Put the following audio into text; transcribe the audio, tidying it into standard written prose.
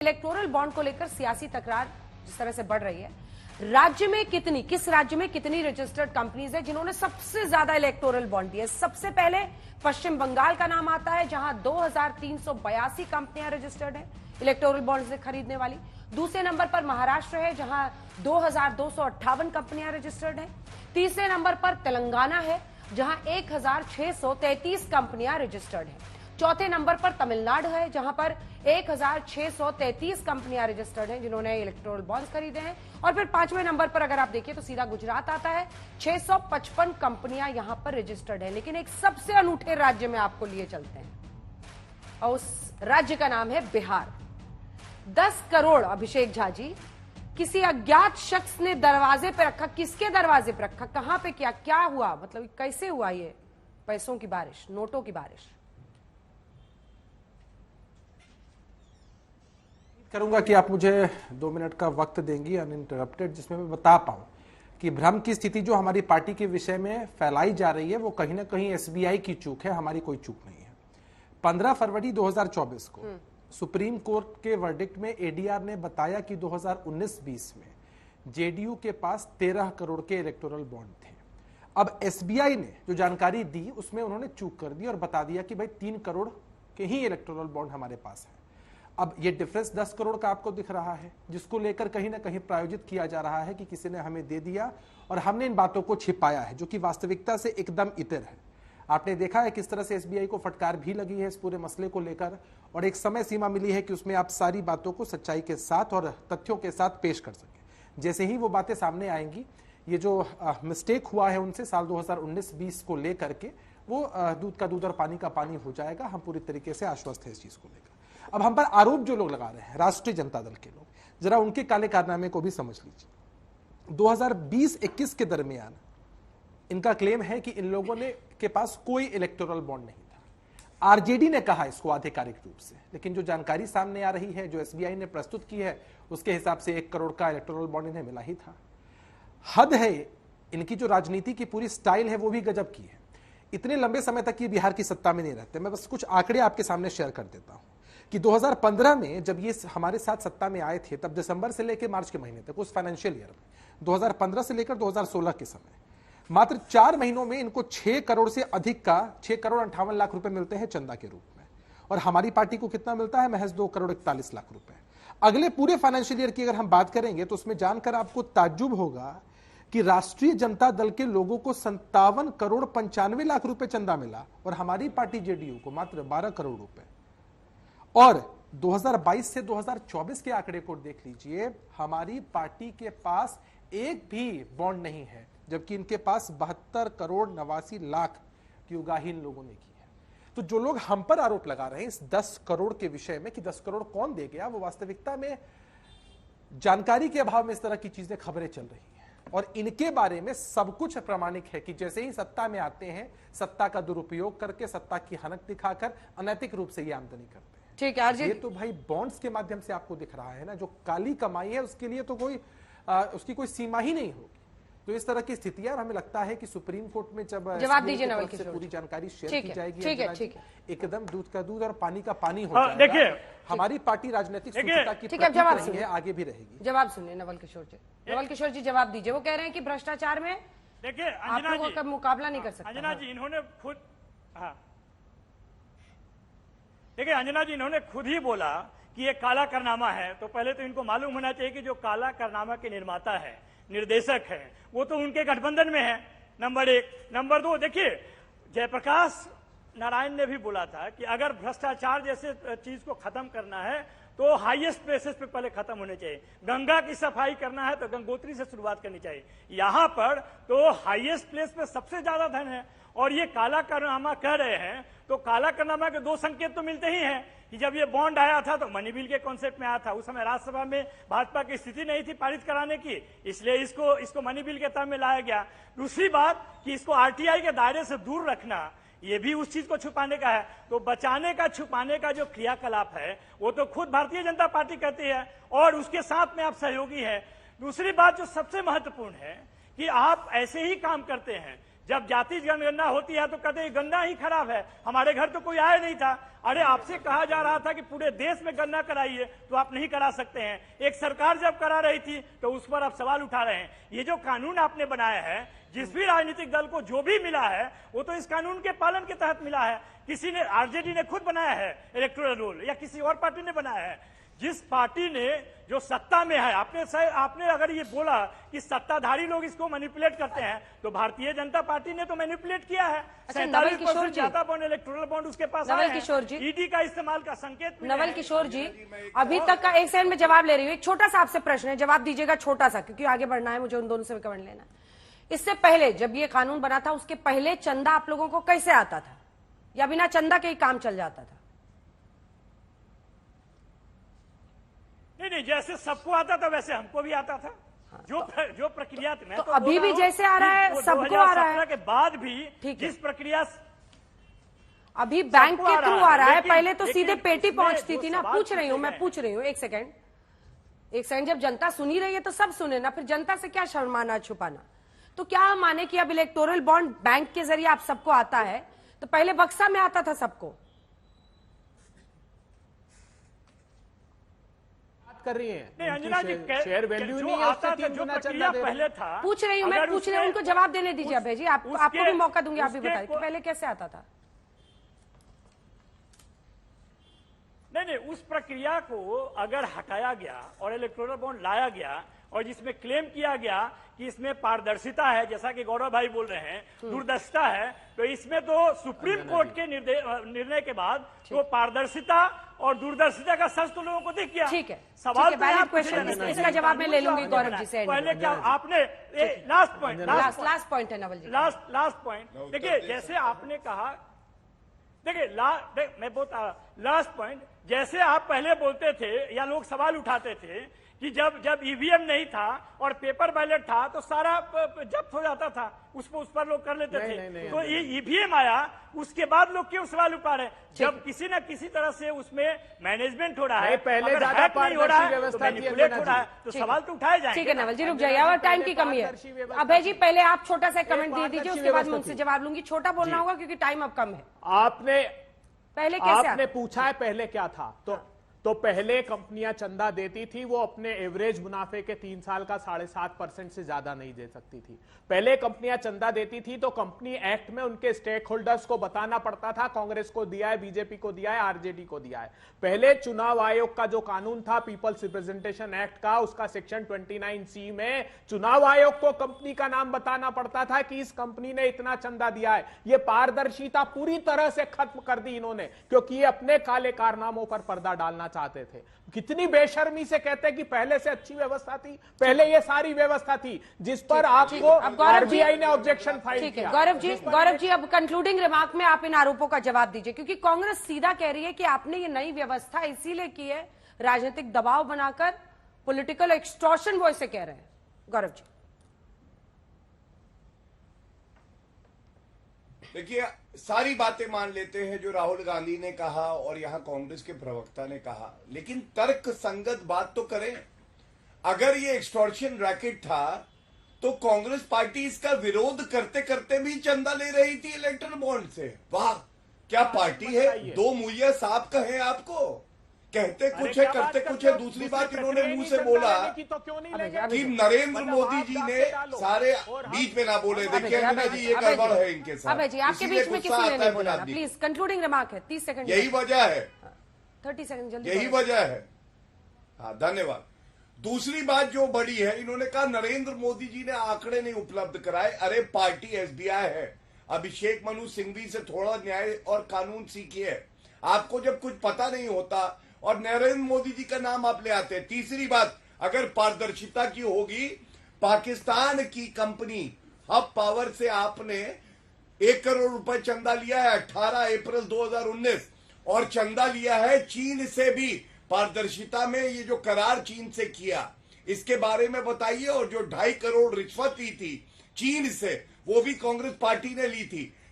Electoral bond को लेकर सियासी तकरार जिस तरह से बढ़ रही है, राज्य में किस राज्य में कितनी रजिस्टर्ड कंपनीज है जिन्होंने सबसे ज्यादा इलेक्टोरल बॉन्ड दिए? सबसे पहले पश्चिम बंगाल का नाम आता है, जहां 2382 कंपनियां रजिस्टर्ड हैं इलेक्टोरल बॉन्ड से खरीदने वाली। दूसरे नंबर पर महाराष्ट्र है, जहां 2258 कंपनियां रजिस्टर्ड हैं। तीसरे नंबर पर तेलंगाना है, जहां 1633 कंपनियां रजिस्टर्ड हैं। चौथे नंबर पर तमिलनाडु है, जहां पर 1633 कंपनियां रजिस्टर्ड हैं जिन्होंने इलेक्टोरल बॉन्ड्स खरीदे हैं। और फिर पांचवें नंबर पर अगर आप देखिए तो सीधा गुजरात आता है, 655 कंपनियां यहां पर रजिस्टर्ड हैं। लेकिन एक सबसे अनूठे राज्य में आपको लिए चलते हैं और उस राज्य का नाम है बिहार। 10 करोड़ अभिषेक झा जी किसी अज्ञात शख्स ने दरवाजे पे रखा। किसके दरवाजे पे रखा, कहां पे किया, क्या हुआ, मतलब कैसे हुआ ये पैसों की बारिश, नोटों की बारिश? करूंगा कि आप मुझे 2 मिनट का वक्त देंगी अनइंटरप्टेड, जिसमें मैं बता पाऊं कि भ्रम की स्थिति जो हमारी पार्टी के विषय में फैलाई जा रही है वो कहीं ना कहीं एसबीआई की चूक है, हमारी कोई चूक नहीं है। 15 फरवरी 2024 को सुप्रीम कोर्ट के वर्डिक्ट में एडीआर ने बताया कि 2019-20 में जेडीयू के पास 13 करोड़ के इलेक्टोरल बॉन्ड थे। अब एसबीआई ने जो जानकारी दी उसमें उन्होंने चूक कर दी और बता दिया कि भाई 3 करोड़ के ही इलेक्टोरल बॉन्ड हमारे पास है। अब ये डिफरेंस 10 करोड़ का आपको दिख रहा है, जिसको लेकर कहीं ना कहीं प्रायोजित किया जा रहा है कि किसी ने हमें दे दिया और हमने इन बातों को छिपाया है, जो कि वास्तविकता से एकदम इतर है। आपने देखा है किस तरह से एसबीआई को फटकार भी लगी है इस पूरे मसले को लेकर, और एक समय सीमा मिली है कि उसमें आप सारी बातों को सच्चाई के साथ और तथ्यों के साथ पेश कर सकें। जैसे ही वो बातें सामने आएंगी, ये जो मिस्टेक हुआ है उनसे साल 2019-20 को लेकर के, वो दूध का दूध और पानी का पानी हो जाएगा। हम पूरी तरीके से आश्वस्त है इस चीज को लेकर। अब हम पर आरोप जो लोग लगा रहे हैं, राष्ट्रीय जनता दल के लोग, जरा उनके काले कारनामे को भी समझ लीजिए। 2020-21 के दरमियान इनका क्लेम है कि इन लोगों ने के पास कोई इलेक्टोरल बॉन्ड नहीं था। आरजेडी ने कहा इसको आधिकारिक रूप से, लेकिन जो जानकारी सामने आ रही है, जो एसबीआई ने प्रस्तुत की है, उसके हिसाब से 1 करोड़ का इलेक्टोरल बॉन्ड इन्हें मिला ही था। हद है, इनकी जो राजनीति की पूरी स्टाइल है वो भी गजब की है। इतने लंबे समय तक ये बिहार की सत्ता में नहीं रहते। मैं बस कुछ आंकड़े आपके सामने शेयर कर देता हूं कि 2015 में जब ये हमारे साथ सत्ता में आए थे, तब दिसंबर से लेकर मार्च के महीने तक, उस फाइनेंशियल ईयर में 2015 से लेकर 2016 के समय मात्र 4 महीनों में इनको 6 करोड़ से अधिक का 6 करोड़ 58 लाख रुपए मिलते हैं चंदा के रूप में, और हमारी पार्टी को कितना मिलता है? महज 2 करोड़ 41 लाख रुपए। अगले पूरे फाइनेंशियल ईयर की अगर हम बात करेंगे तो उसमें जानकर आपको ताज्जुब होगा कि राष्ट्रीय जनता दल के लोगों को 57 करोड़ 95 लाख रुपए चंदा मिला, और हमारी पार्टी जेडीयू को मात्र 12 करोड़ रुपए। और 2022 से 2024 के आंकड़े को देख लीजिए, हमारी पार्टी के पास एक भी बॉन्ड नहीं है, जबकि इनके पास 72 करोड़ 89 लाख की उगाही इन लोगों ने की है। तो जो लोग हम पर आरोप लगा रहे हैं इस 10 करोड़ के विषय में कि 10 करोड़ कौन दे गया, वो वास्तविकता में जानकारी के अभाव में इस तरह की चीजें खबरें चल रही हैं। और इनके बारे में सब कुछ प्रमाणिक है कि जैसे ही सत्ता में आते हैं, सत्ता का दुरुपयोग करके, सत्ता की हनक दिखाकर अनैतिक रूप से ये आमदनी करते हैं। ठीक है, ये तो भाई बॉन्ड्स के माध्यम से आपको दिख रहा है ना, जो काली कमाई है उसके लिए तो उसकी कोई सीमा ही नहीं होगी। तो इस तरह की स्थितियां, हमें लगता है कि सुप्रीम कोर्ट में जब जवाब दीजिए नवल किशोर, पूरी जानकारी शेयर की जाएगी, ठीक है, एकदम दूध का दूध और पानी का पानी हो जाएगा। देखिए, हमारी पार्टी राजनीतिक शुचिता की ठीक है, जवाब सुनिए, आगे भी रहेगी। जवाब सुनिए नवल किशोर जी। नवल किशोर जी जवाब दीजिए। वो कह रहे हैं कि भ्रष्टाचार में देखिए आप लोगों का मुकाबला नहीं कर सकते। अंजना जी, इन्होंने खुद, हाँ देखिए अंजना जी, इन्होंने खुद ही बोला कि ये काला कारनामा है। तो पहले तो इनको मालूम होना चाहिए कि जो काला कारनामा के निर्माता है, निर्देशक है, वो तो उनके गठबंधन में है, नंबर 1। नंबर 2, देखिए जयप्रकाश नारायण ने भी बोला था कि अगर भ्रष्टाचार जैसे चीज को खत्म करना है तो हाईएस्ट प्लेसेस पे पहले खत्म होने चाहिए। गंगा की सफाई करना है तो गंगोत्री से शुरुआत करनी चाहिए। यहां पर तो हाईएस्ट प्लेस पे सबसे ज्यादा धन है, और ये काला कारनामा कह रहे हैं। तो काला कारनामा के 2 संकेत तो मिलते ही हैं कि जब ये बॉन्ड आया था तो मनी बिल के कॉन्सेप्ट में आया था। उस समय राज्यसभा में भाजपा की स्थिति नहीं थी पारित कराने की, इसलिए इसको मनी बिल के टर्म में लाया गया। दूसरी बात कि इसको आरटीआई के दायरे से दूर रखना, ये भी उस चीज को छुपाने का है। तो बचाने का, छुपाने का जो क्रियाकलाप है वो तो खुद भारतीय जनता पार्टी कहती है, और उसके साथ में आप सहयोगी हैं। दूसरी बात जो सबसे महत्वपूर्ण है कि आप ऐसे ही काम करते हैं जब जाति जनगणना होती है तो कहते हैं गणना ही खराब है, हमारे घर तो कोई आया नहीं था। अरे आपसे कहा जा रहा था कि पूरे देश में गणना कराइए, तो आप नहीं करा सकते हैं। एक सरकार जब करा रही थी तो उस पर आप सवाल उठा रहे हैं। ये जो कानून आपने बनाया है, जिस भी राजनीतिक दल को जो भी मिला है वो तो इस कानून के पालन के तहत मिला है। किसी ने, आरजेडी ने खुद बनाया है इलेक्टोरल रोल, या किसी और पार्टी ने बनाया है। जिस पार्टी ने जो सत्ता में है, आपने अगर ये बोला कि सत्ताधारी लोग इसको मैनिपुलेट करते हैं, तो भारतीय जनता पार्टी ने तो मैनिपुलेट किया है। 47% ज्यादा बॉन्ड, इलेक्टोरल बॉन्ड उसके पास आए हैं। किशोर जी, ईडी का इस्तेमाल का संकेत। नवल किशोर जी, अभी तक का एक सेकंड में जवाब ले रही हूँ। एक छोटा सा आपसे प्रश्न है, जवाब दीजिएगा छोटा सा, क्योंकि आगे बढ़ना है, मुझे उन दोनों से कमेंट लेना है। इससे पहले जब ये कानून बना था, उसके पहले चंदा आप लोगों को कैसे आता था, या बिना चंदा के ही काम चल जाता था? नहीं, जैसे सबको आता था वैसे हमको भी आता था। जो प्रक्रिया में तो अभी भी जैसे आ रहा है सबको आ रहा है, के बाद भी जिस प्रक्रिया अभी बैंक के थ्रू आ रहा है, पहले तो सीधे पेटी पहुंचती थी ना। पूछ रही हूँ, मैं पूछ रही हूँ, एक सेकंड, जब जनता सुनी रही है तो सब सुने ना, फिर जनता से क्या शर्माना छुपाना। तो क्या हम माने कि अब इलेक्टोरल बॉन्ड बैंक के जरिए आप सबको आता है, तो पहले बक्सा में आता था सबको? कर रही हैं नहीं अंजना जी, शेयर वैल्यू जो नहीं आता था, जो प्रक्रिया पहले था, पूछ रही हूँ मैं, पूछ रही हूँ, उनको जवाब देने दीजिए अभय जी। आपको भी मौका दूंगी, आप भी बताइए कि पहले कैसे आता था। नहीं, उस प्रक्रिया को अगर हटाया गया और इलेक्टोरल बॉन्ड लाया गया, और जिसमें क्लेम किया गया कि इसमें पारदर्शिता है, जैसा कि गौरव भाई बोल रहे हैं, दूरदर्शिता है, तो इसमें तो सुप्रीम कोर्ट के निर्णय के बाद तो पारदर्शिता और दूरदर्शिता का सच तो लोगों को दिख गया। ठीक है, सवाल क्वेश्चन, इसका जवाब मैं ले लूंगी गौरव जी से। पहले क्या आपने लास्ट पॉइंट है नवल जी, लास्ट पॉइंट देखिए, जैसे आपने कहा, देखिए मैं बोलता लास्ट पॉइंट, जैसे आप पहले बोलते थे या लोग सवाल उठाते थे कि जब ईवीएम नहीं था और पेपर बैलेट था तो सारा जब्त हो जाता था, उस पर लोग कर लेते थे। तो ये ईवीएम आया, उसके बाद लोग क्यों सवाल उठा रहे हैं? जब किसी न किसी तरह से उसमें मैनेजमेंट हो रहा है, पहले ज्यादा पारदर्शी व्यवस्था तो सवाल तो उठाए जाएंगे। ठीक है नवल जी, रुक जाइए, और टाइम की कमी है। अभय जी पहले आप छोटा सा कमेंट दे दीजिए, उसके बाद मैं उनसे जवाब लूंगी। छोटा बोलना होगा क्योंकि टाइम अब कम है। आपने पहले कैसे आपने पूछा है पहले क्या था, तो पहले कंपनियां चंदा देती थी, वो अपने एवरेज मुनाफे के 3 साल का 7.5% से ज्यादा नहीं दे सकती थी। पहले कंपनियां चंदा देती थी तो कंपनी एक्ट में उनके स्टेक होल्डर्स को बताना पड़ता था, कांग्रेस को दिया है, बीजेपी को दिया है, आरजेडी को दिया है। पहले चुनाव आयोग का जो कानून था पीपल्स रिप्रेजेंटेशन एक्ट का, उसका सेक्शन 29C में चुनाव आयोग को कंपनी का नाम बताना पड़ता था कि इस कंपनी ने इतना चंदा दिया है। यह पारदर्शिता पूरी तरह से खत्म कर दी इन्होंने, क्योंकि ये अपने काले कारनामों पर पर्दा डालना चाहते थे। कितनी बेशर्मी से कहते हैं कि पहले से अच्छी व्यवस्था थी, पहले ये सारी व्यवस्था थी जिस पर आपको आरबीआई ने ऑब्जेक्शन फाइल किया। गौरव जी अब कंक्लूडिंग रिमार्क में आप इन आरोपों का जवाब दीजिए, क्योंकि कांग्रेस सीधा कह रही है कि आपने ये नई व्यवस्था इसीलिए की है राजनीतिक दबाव बनाकर, पॉलिटिकल एक्सटॉर्शन, वो इसे कह रहे हैं। गौरव जी देखिए, सारी बातें मान लेते हैं जो राहुल गांधी ने कहा और यहां कांग्रेस के प्रवक्ता ने कहा, लेकिन तर्क संगत बात तो करें। अगर ये एक्सटॉर्शन रैकेट था तो कांग्रेस पार्टी इसका विरोध करते करते भी चंदा ले रही थी इलेक्टोरल बॉन्ड से। वाह, क्या पार्टी है, दो मुहैया साहब कहे आपको, कहते कुछ है करते कुछ है। दूसरी बात इन्होंने मुंह से बोला कि नरेंद्र मोदी जी ने सारे, बीच में ना बोले, देखिए अंजना जी ये गड़बड़ है इनके साथ। अभय जी आपके बीच में किसी ने नहीं बोला, प्लीज कंक्लूडिंग रिमार्क है, 30 सेकंड। यही वजह है, 30 सेकंड जल्दी, यही वजह है। हाँ धन्यवाद। दूसरी बात जो बड़ी है, इन्होंने कहा नरेंद्र मोदी जी ने आंकड़े नहीं उपलब्ध कराए। अरे पार्टी एसबीआई है, अभिषेक मनु सिंघवी से थोड़ा न्याय और कानून सीखिए। आपको जब कुछ पता नहीं होता और नरेंद्र मोदी जी का नाम आप ले आते हैं। तीसरी बात, अगर पारदर्शिता की होगी, पाकिस्तान की कंपनी हब पावर से आपने 1 करोड़ रुपए चंदा लिया है 18 अप्रैल 2019, और चंदा लिया है चीन से भी। पारदर्शिता में ये जो करार चीन से किया, इसके बारे में बताइए। और जो 2.5 करोड़ रिश्वत ली थी चीन से, वो भी कांग्रेस पार्टी ने ली थी।